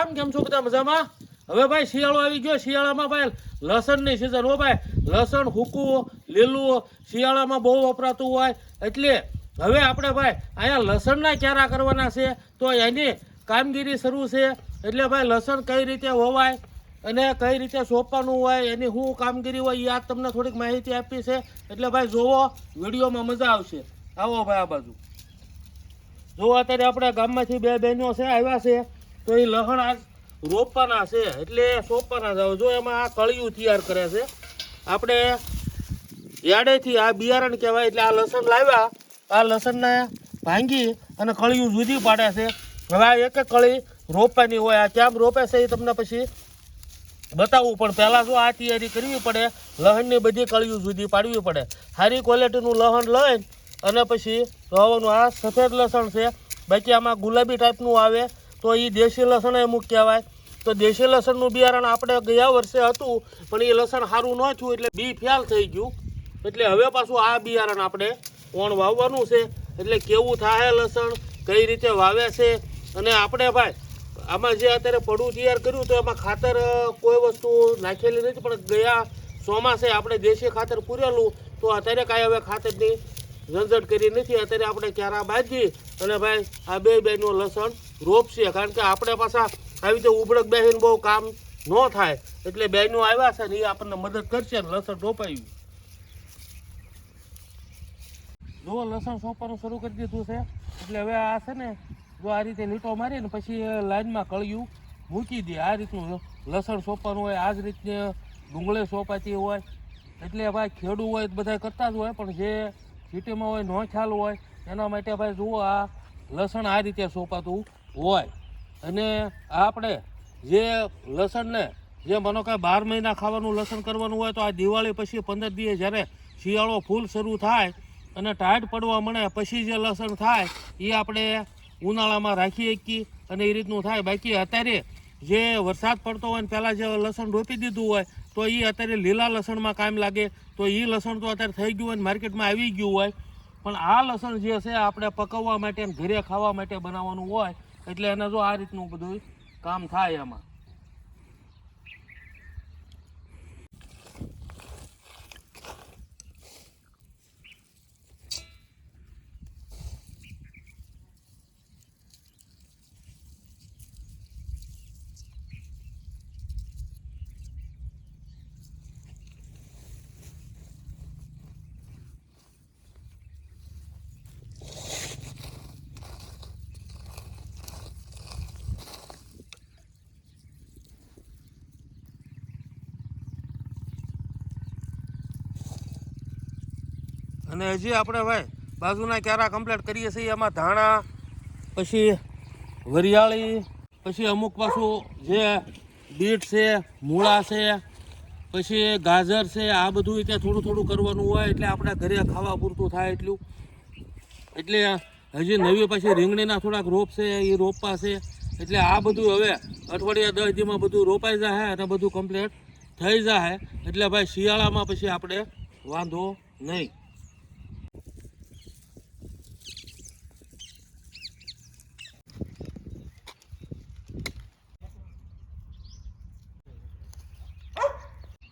રામ, કેમ છો બધા મજામાં? હવે ભાઈ શિયાળો આવી ગયો. શિયાળામાં ભાઈ લસણની સિઝન હો ભાઈ. લસણ હૂકવું, લીલું શિયાળામાં બહુ વપરાતું હોય. એટલે હવે આપણે ભાઈ અહીંયા લસણના ક્યારા કરવાના છે, તો એની કામગીરી શરૂ છે. એટલે ભાઈ લસણ કઈ રીતે વવાય અને કઈ રીતે સોંપવાનું હોય, એની શું કામગીરી હોય, એ આજ તમને થોડીક માહિતી આપી છે. એટલે ભાઈ જોવો, વિડીયોમાં મજા આવશે. આવો ભાઈ આ બાજુ જો. અત્યારે આપણે ગામમાંથી બે બહેનો છે આવ્યા છે, તો એ લસણ આજ રોપવાના છે, એટલે સોંપવાના છે. જો એમાં આ કળિયું તૈયાર કરે છે. આપણે યાડેથી આ બિયારણ કહેવાય. એટલે આ લસણ લાવ્યા, આ લસણને ભાંગી અને કળિયું જુદી પાડે છે. હવે આ એક એક કળી રોપવાની હોય. આ કેમ રોપે છે એ તમને પછી બતાવવું, પણ પહેલાં જો આ તૈયારી કરવી પડે. લસણની બધી કળિયું જુદી પાડવી પડે. સારી ક્વોલિટીનું લસણ લઈને અને પછી વાવવાનું. આ સફેદ લસણ છે, બાકી આમાં ગુલાબી ટાઈપનું આવે તો એ દેશી લસણ અમુક કહેવાય. તો દેશી લસણનું બિયારણ આપણે ગયા વર્ષે હતું, પણ એ લસણ સારું ન થયું એટલે બી ફેલ થઈ ગયું. એટલે હવે પાછું આ બિયારણ આપણે ઓણ વાવવાનું છે. એટલે કેવું થાય લસણ, કઈ રીતે વાવે છે, અને આપણે ભાઈ આમાં જે અત્યારે પડું તૈયાર કર્યું તો એમાં ખાતર કોઈ વસ્તુ નાખેલી નથી, પણ ગયા ચોમાસે આપણે દેશી ખાતર પૂરેલું. તો અત્યારે કાંઈ હવે ખાતરની ઝંઝટ કરી નથી. અત્યારે આપણે ક્યારા બાંધી અને ભાઈ આ બે બેનું લસણ રોપશે. કારણ કે આપણે પાછા આવી રીતે ઉબળક બેસીને બહુ કામ ન થાય, એટલે બહેનો આવ્યા છે ને એ આપણને મદદ કરશે ને લસણ રોપાયું. જો લસણ સોંપવાનું શરૂ કરી દીધું છે. એટલે હવે આ છે ને, જો આ રીતે લીટો મારીને પછી લાઈનમાં કળિયું મૂકી દે. આ રીતનું લસણ સોંપવાનું હોય. આ જ રીતે ડુંગળી સોંપાતી હોય. એટલે ભાઈ ખેડૂ હોય બધા કરતા જ હોય, પણ જે સિટીમાં હોય ન ખ્યાલ હોય એના માટે ભાઈ જુઓ, આ લસણ આ રીતે સોંપાતું હોય. અને આપણે જે લસણને જે મનો કાંઈ 12 મહિના ખાવાનું લસણ કરવાનું હોય, તો આ દિવાળી પછી 15 દિવસ જ્યારે શિયાળો ફૂલ શરૂ થાય અને ટાઈટ પડવા મળે પછી જે લસણ થાય એ આપણે ઉનાળામાં રાખી શકીએ અને એ રીતનું થાય. બાકી અત્યારે જે વરસાદ પડતો હોય ને પહેલાં જે લસણ રોપી દીધું હોય તો એ અત્યારે લીલા લસણમાં કામ લાગે. તો એ લસણ તો અત્યારે થઈ ગયું હોય ને માર્કેટમાં આવી ગયું હોય, પણ આ લસણ જે છે આપણે પકવવા માટે અને ઘરે ખાવા માટે બનાવવાનું હોય. એટલે એને જો આ રીતનું બધું કામ થાય એમાં. અને હજી આપણે ભાઈ બાજુના ક્યારા કમ્પ્લીટ કરીએ છીએ. એમાં ધાણા, પછી વરિયાળી, પછી અમુક પાછું જે બીટ છે, મૂળા છે, પછી ગાજર છે. આ બધું ત્યાં થોડું થોડું કરવાનું હોય. એટલે આપણે ઘરે ખાવા પૂરતું થાય એટલું. એટલે હજી નવી પછી રીંગણીના થોડાક રોપ છે એ રોપવા છે. એટલે આ બધું હવે અઠવાડિયા 10 દીમાં બધું રોપાઈ જાય અને બધું કમ્પ્લીટ થઈ જાય. એટલે ભાઈ શિયાળામાં પછી આપણે વાંધો નહીં.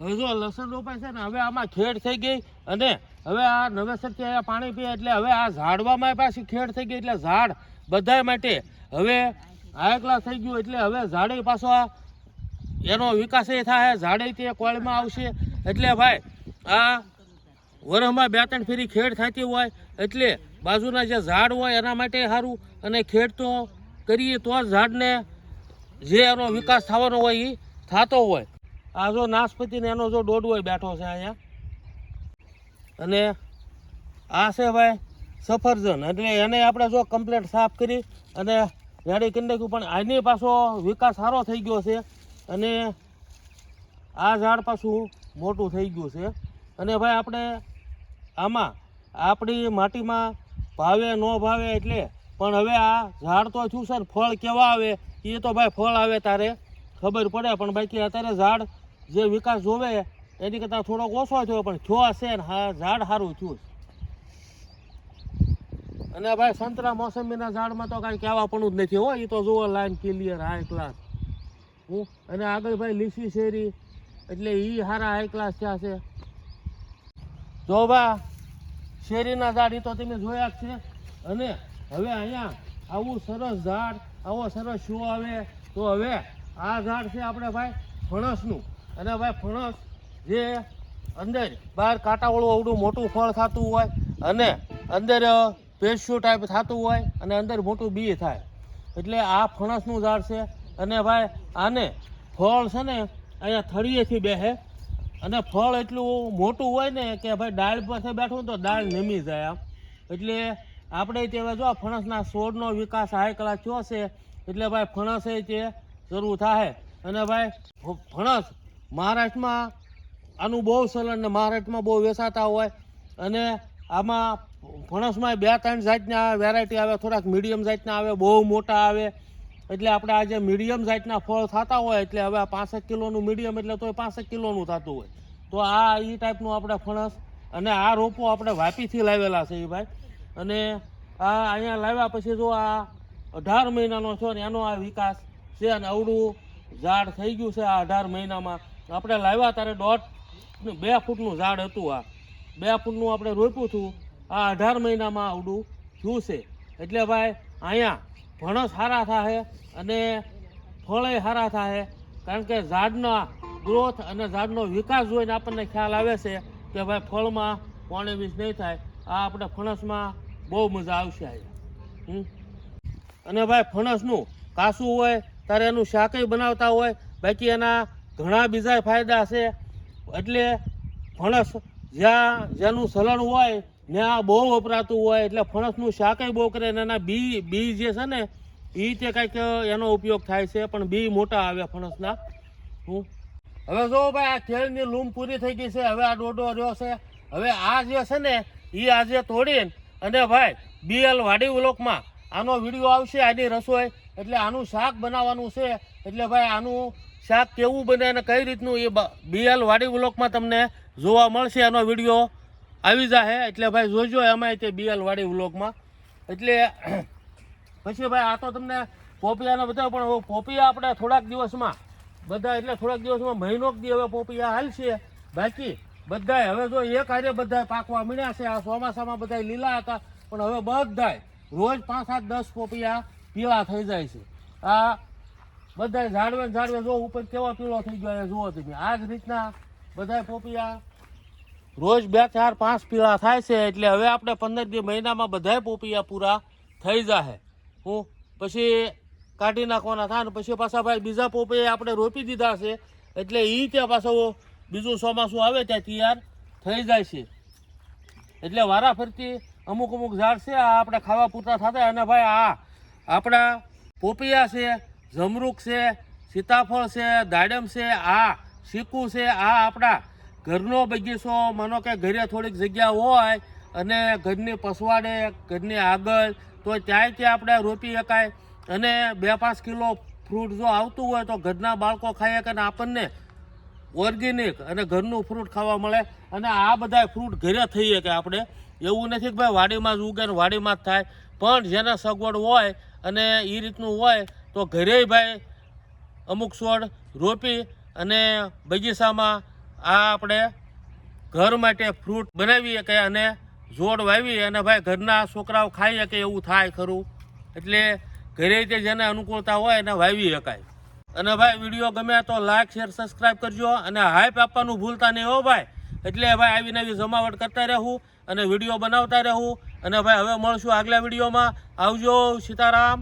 હવે જો લસણ રોપાય છે ને, હવે આમાં ખેડ થઈ ગઈ. અને હવે આ નવેસરથી અહીંયા પાણી પીએ એટલે હવે આ ઝાડવામાં પાછી ખેડ થઈ ગઈ. એટલે ઝાડ બધા માટે હવે હાઈ ક્લાસ થઈ ગયું. એટલે હવે ઝાડે પાછો એનો વિકાસ એ થાય, ઝાડે તે કોળમાં આવશે. એટલે ભાઈ આ વરસમાં 2-3 ફેરી ખેડ થતી હોય. એટલે બાજુના જે ઝાડ હોય એના માટે સારું. અને ખેડ તો કરીએ તો જ ઝાડને જે એનો વિકાસ થવાનો હોય એ થતો હોય. આ જો નાશપતિને એનો જો દોડવો બેઠો છે અહીંયા. અને આ છે ભાઈ સફરજન. એટલે એને આપણે જો કમ્પ્લીટ સાફ કરી અને રેડી કરી નાખ્યું, પણ આની પાછો વિકાસ સારો થઈ ગયો છે. અને આ ઝાડ પાછું મોટું થઈ ગયું છે. અને ભાઈ આપણે આમાં આપણી માટીમાં ભાવે ન ભાવે એટલે, પણ હવે આ ઝાડ તો થયું છે ને, ફળ કેવા આવે એ તો ભાઈ ફળ આવે તારે ખબર પડે. પણ બાકી અત્યારે ઝાડ જે વિકાસ જોવે એની કરતાં થોડોક ઓછો થયો, પણ થયો છે ને હા ઝાડ સારું થયું. અને ભાઈ સંતરા મોસંબીના ઝાડમાં તો કાંઈ કહેવા પણ જ નથી હો. એ તો જુઓ લાઈન ક્લિયર હાઈ ક્લાસ. અને આગળ ભાઈ લીસી શેરી, એટલે એ સારા હાઈ ક્લાસ થયા છે. જો બા શેરીના ઝાડ એ તો તમે જોયા જ છે. અને હવે અહીંયા આવું સરસ ઝાડ, આવો સરસ શો આવે. તો હવે આ ઝાડ છે આપણે ભાઈ ફણસનું. અને ભાઈ ફણસ જે અંદર બહાર કાંટાવાળું અવડું મોટું ફળ થતું હોય અને અંદર પેસ્યુ ટાઈપ થતું હોય અને અંદર મોટું બી થાય, એટલે આ ફણસનું ઝાડ છે. અને ભાઈ આને ફળ છે ને અહીંયા થળીએથી બેસે અને ફળ એટલું મોટું હોય ને કે ભાઈ ડાળ પાસે બેઠું તો ડાળ નમી જાય આમ. એટલે આપણે તે જો ફણસના છોડનો વિકાસ હાઈ ક્લાસ થયો છે, એટલે ભાઈ ફણસ તે શરૂ થાય. અને ભાઈ ફણસ મહારાષ્ટ્રમાં આનું બહુ ચલણ ને મહારાષ્ટ્રમાં બહુ વેચાતા હોય. અને આમાં ફણસમાં 2-3 જાતના વેરાયટી આવે, થોડાક મીડિયમ જાતના આવે, બહુ મોટા આવે. એટલે આપણે આ જે મીડિયમ જાતના ફળ થતા હોય, એટલે હવે 65 કિલોનું મીડિયમ એટલે તો 65 કિલોનું થતું હોય. તો આ એ ટાઈપનું આપણે ફણસ. અને આ રોપો આપણે વાપીથી લાવેલા છે એ ભાઈ. અને આ અહીંયા લાવ્યા પછી જો આ 18 મહિનાનો છો ને એનો આ વિકાસ છે. અને અવડું ઝાડ થઈ ગયું છે આ 18 મહિનામાં. આપણે લાવ્યા ત્યારે 2 ફૂટનું ઝાડ હતું. આ 2 ફૂટનું આપણે રોપ્યું હતું. આ 18 મહિનામાં આવડું થયું છે. એટલે ભાઈ અહીંયા ફણસ સારા થાય અને ફળે સારા થાય, કારણ કે ઝાડના ગ્રોથ અને ઝાડનો વિકાસ જોઈને આપણને ખ્યાલ આવે છે કે ભાઈ ફળમાં પાણી વીસ નહીં થાય. આ આપણે ફણસમાં બહુ મજા આવશે અહીંયા. અને ભાઈ ફણસનું કાસું હોય ત્યારે એનું શાકય બનાવતા હોય. બાકી એના ઘણા બીજા ફાયદા છે. એટલે ફણસ જેનું સલણ હોય ત્યાં બહુ વપરાતું હોય, એટલે ફણસનું શાકય બહુ કરે. અને એના બી જે છે ને એ તે કંઈક એનો ઉપયોગ થાય છે, પણ બી મોટા આવે ફણસના. હવે જો ભાઈ આ કેળની લૂમ પૂરી થઈ ગઈ છે. હવે આ ડોડો રહ્યો છે. હવે આ જે છે ને એ આજે તોડીને અને ભાઈ BL વાડી વ્લોગમાં આનો વિડીયો આવશે, આની રસોઈ. એટલે આનું શાક બનાવવાનું છે. એટલે ભાઈ આનું શાક કેવું બને અને કઈ રીતનું એ BL વાડી વ્લોગમાં તમને જોવા મળશે. એનો વિડીયો આવી જશે, એટલે ભાઈ જોજો એમાં તે BL વાડી વ્લોગમાં. એટલે પછી ભાઈ આ તો તમને પોપિયાનો બતાવ્યો, પણ હવે પોપિયા આપણે થોડાક દિવસમાં બધા, એટલે થોડાક દિવસમાં મહિનો દી હવે પોપિયા હાલશે. બાકી બધાય હવે જો એક હારે બધાય પાકવા મળ્યા છે. આ ચોમાસામાં બધા લીલા હતા, પણ હવે બધાય રોજ 5-7-10 પોપિયા પીળા થઈ જાય છે. આ બધાય ઝાડવે જો ઉપર કેવા પીળો થઈ ગયો જુઓ તમે. આ જ રીતના બધાય પોપિયા રોજ 2-4-5 પીળા થાય છે. એટલે હવે આપણે 15 મહિનામાં બધાય પોપિયા પૂરા થઈ જશે. પછી કાઢી નાખવાના થાય ને પછી પાછા ભાઈ બીજા પોપિયા આપણે રોપી દીધા છે. એટલે એ ત્યાં પાછો બીજું ચોમાસું આવે ત્યાં તૈયાર થઈ જાય છે. એટલે વારાફરતી અમુક ઝાડ છે આ આપણે ખાવા પૂરતા થતા. અને ભાઈ આ આપણા પોપિયા છે, જમરૂખ છે, સીતાફળ છે, દાડમ છે, આ ચીકુ છે. આ આપણા ઘરનો બગીચો, માનો કે ઘરે થોડીક જગ્યા હોય અને ઘરની પસવાડે, ઘરની આગળ, તો ત્યાં આપણે રોપી શકાય. અને 2-5 કિલો ફ્રૂટ જો આવતું હોય તો ઘરના બાળકો ખાઈએ કે આપણને ઓર્ગેનિક અને ઘરનું ફ્રૂટ ખાવા મળે. અને આ બધા ફ્રૂટ ઘરે થઈએ કે આપણે એવું નથી કે ભાઈ વાડીમાં જ ઉગે ને વાડીમાં જ થાય, પણ જેને સગવડ હોય અને એ રીતનું હોય તો ઘરે ભાઈ અમુક છોડ રોપી અને બગીચામાં આ આપણે ઘર માટે ફ્રૂટ બનાવીએ કે અને જોડ વાવીએ અને ભાઈ ઘરના છોકરાઓ ખાઈએ કે એવું થાય ખરું. એટલે ઘરે તે જેને અનુકૂળતા હોય એને વાવી શકાય. અને ભાઈ વિડીયો ગમે તો લાઈક, શેર, સબસ્ક્રાઈબ કરજો. અને હાઈપ આપવાનું ભૂલતા નહીં હો ભાઈ. એટલે ભાઈ આવી નવી જમાવટ કરતા રહેવું અને વિડીયો બનાવતા રહેવું. અને ભાઈ હવે મળશું આગલા વિડીયોમાં. આવજો. સીતારામ.